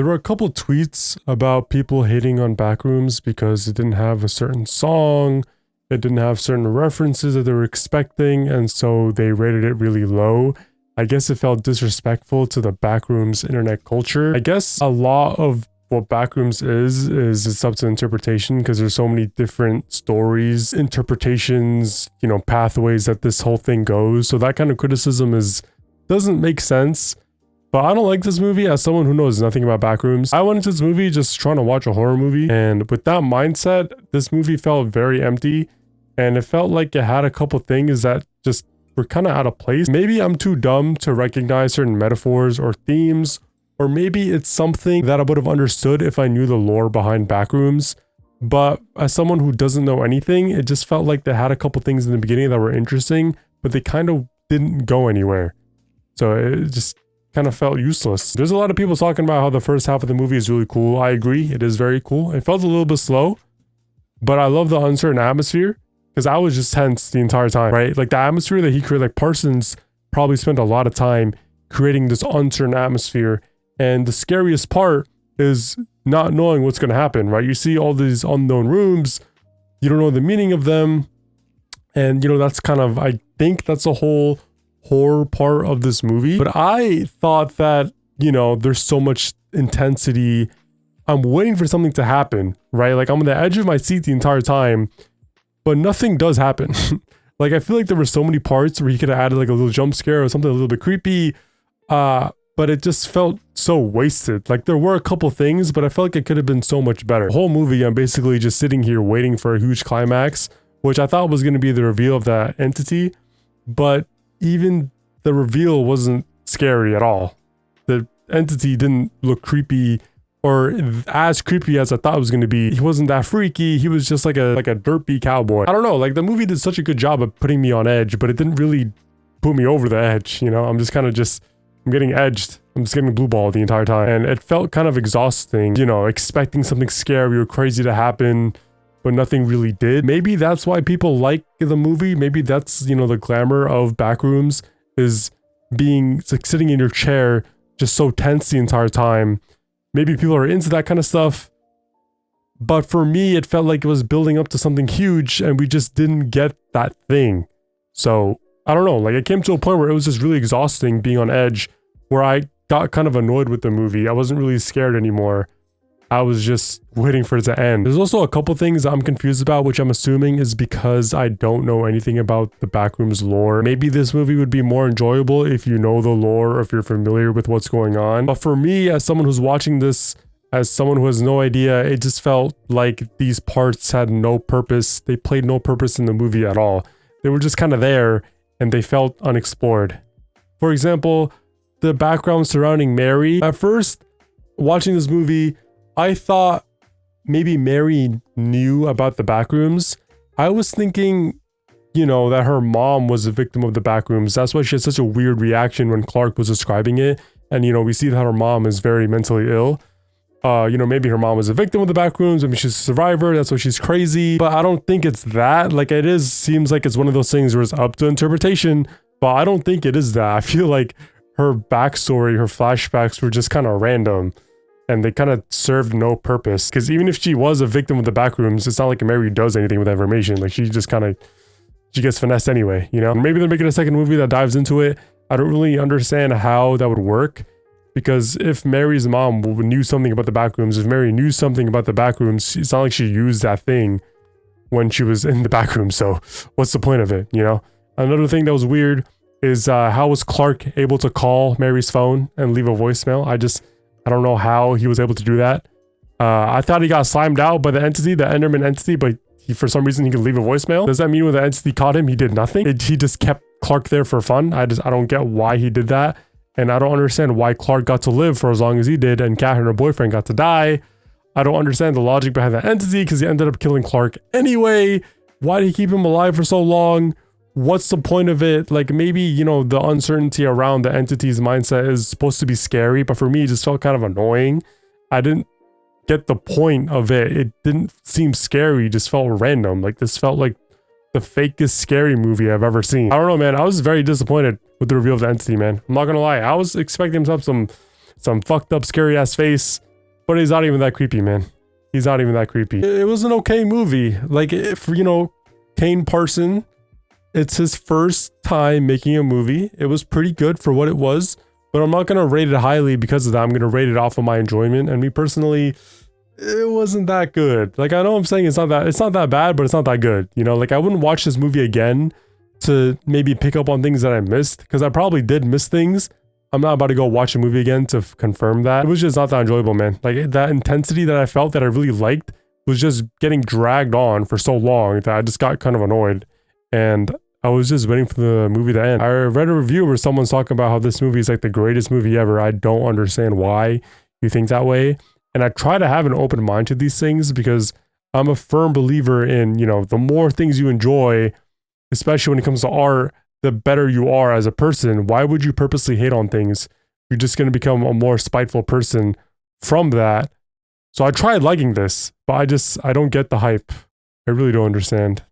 There were a couple tweets about people hating on Backrooms because it didn't have a certain song, it didn't have certain references that they were expecting, and so they rated it really low. I guess it felt disrespectful to the Backrooms internet culture. I guess a lot of what Backrooms is it's up to interpretation because there's so many different stories, interpretations, pathways that this whole thing goes. So that kind of criticism doesn't make sense. But I don't like this movie as someone who knows nothing about Backrooms. I went into this movie just trying to watch a horror movie, and with that mindset, this movie felt very empty, and it felt like it had a couple things that just were kind of out of place. Maybe I'm too dumb to recognize certain metaphors or themes, or maybe it's something that I would have understood if I knew the lore behind Backrooms. But as someone who doesn't know anything, it just felt like they had a couple things in the beginning that were interesting, but they kind of didn't go anywhere. So it just kind of felt useless. There's a lot of people talking about how the first half of the movie is really cool. I agree, it is very cool. It felt a little bit slow, but I love the uncertain atmosphere because I was just tense the entire time, right? Like the atmosphere that he created, like Parsons probably spent a lot of time creating this uncertain atmosphere. And the scariest part is not knowing what's going to happen, right? You see all these unknown rooms, you don't know the meaning of them. And, that's kind of, I think that's a whole horror part of this movie. But I thought that, there's so much intensity. I'm waiting for something to happen, right? Like I'm on the edge of my seat the entire time, but nothing does happen. Like I feel like there were so many parts where he could have added like a little jump scare or something a little bit creepy. But it just felt so wasted. Like there were a couple things, but I felt like it could have been so much better. The whole movie, I'm basically just sitting here waiting for a huge climax, which I thought was going to be the reveal of that entity. But even the reveal wasn't scary at all. The entity didn't look creepy or as creepy as I thought it was going to be. He wasn't that freaky. He was just like a derpy cowboy. I don't know. Like the movie did such a good job of putting me on edge, but it didn't really put me over the edge. I'm just kind of I'm getting edged. I'm just getting blue balled the entire time. And it felt kind of exhausting, expecting something scary or crazy to happen, but nothing really did. Maybe that's why people like the movie. Maybe that's, the glamour of Backrooms is being like sitting in your chair, just so tense the entire time. Maybe people are into that kind of stuff. But for me, it felt like it was building up to something huge and we just didn't get that thing. So I don't know, like it came to a point where it was just really exhausting being on edge, where I got kind of annoyed with the movie. I wasn't really scared anymore. I was just waiting for it to end. There's also a couple things I'm confused about, which I'm assuming is because I don't know anything about the Backrooms lore. Maybe this movie would be more enjoyable if you know the lore or if you're familiar with what's going on. But for me, as someone who's watching this, as someone who has no idea, it just felt like these parts had no purpose. They played no purpose in the movie at all. They were just kind of there and they felt unexplored. For example, the background surrounding Mary. At first, watching this movie, I thought maybe Mary knew about the Backrooms. I was thinking, that her mom was a victim of the Backrooms. That's why she had such a weird reaction when Clark was describing it. And, we see that her mom is very mentally ill. Maybe her mom was a victim of the Backrooms. Maybe she's a survivor. That's why she's crazy. But I don't think it's that. Like seems like it's one of those things where it's up to interpretation. But I don't think it is that. I feel like her backstory, her flashbacks were just kind of random. And they kind of served no purpose. Because even if she was a victim of the Backrooms, it's not like Mary does anything with that information. Like she just she gets finessed anyway, Maybe they're making a second movie that dives into it. I don't really understand how that would work. Because if Mary's mom knew something about the Backrooms, if Mary knew something about the Backrooms, it's not like she used that thing when she was in the Backrooms. So what's the point of it, Another thing that was weird is how was Clark able to call Mary's phone and leave a voicemail? I don't know how he was able to do that. I thought he got slimed out by the entity, the Enderman entity, but for some reason he could leave a voicemail. Does that mean when the entity caught him, he did nothing? He just kept Clark there for fun? I don't get why he did that. And I don't understand why Clark got to live for as long as he did and Catherine, her boyfriend, got to die. I don't understand the logic behind that entity because he ended up killing Clark anyway. Why did he keep him alive for so long? What's the point of it? Like maybe, the uncertainty around the entity's mindset is supposed to be scary, but for me, it just felt kind of annoying. I didn't get the point of it. It didn't seem scary. It just felt random. Like this felt like the fakest scary movie I've ever seen. I don't know, man. I was very disappointed with the reveal of the entity, man. I'm not gonna lie. I was expecting him to have some fucked up scary ass face, But he's not even that creepy, man. He's not even that creepy. It was an okay movie. Like, if, you know, Kane Parson, it's his first time making a movie. It was pretty good for what it was, but I'm not going to rate it highly because of that. I'm going to rate it off of my enjoyment. And me personally, it wasn't that good. Like, I know I'm saying it's not that bad, but it's not that good. You know, like, I wouldn't watch this movie again to maybe pick up on things that I missed, because I probably did miss things. I'm not about to go watch a movie again to confirm that. It was just not that enjoyable, man. Like, that intensity that I felt that I really liked was just getting dragged on for so long that I just got kind of annoyed. And I was just waiting for the movie to end. I read a review where someone's talking about how this movie is like the greatest movie ever. I don't understand why you think that way. And I try to have an open mind to these things because I'm a firm believer in, you know, the more things you enjoy, especially when it comes to art, the better you are as a person. Why would you purposely hate on things? You're just going to become a more spiteful person from that. So I tried liking this, but I don't get the hype. I really don't understand.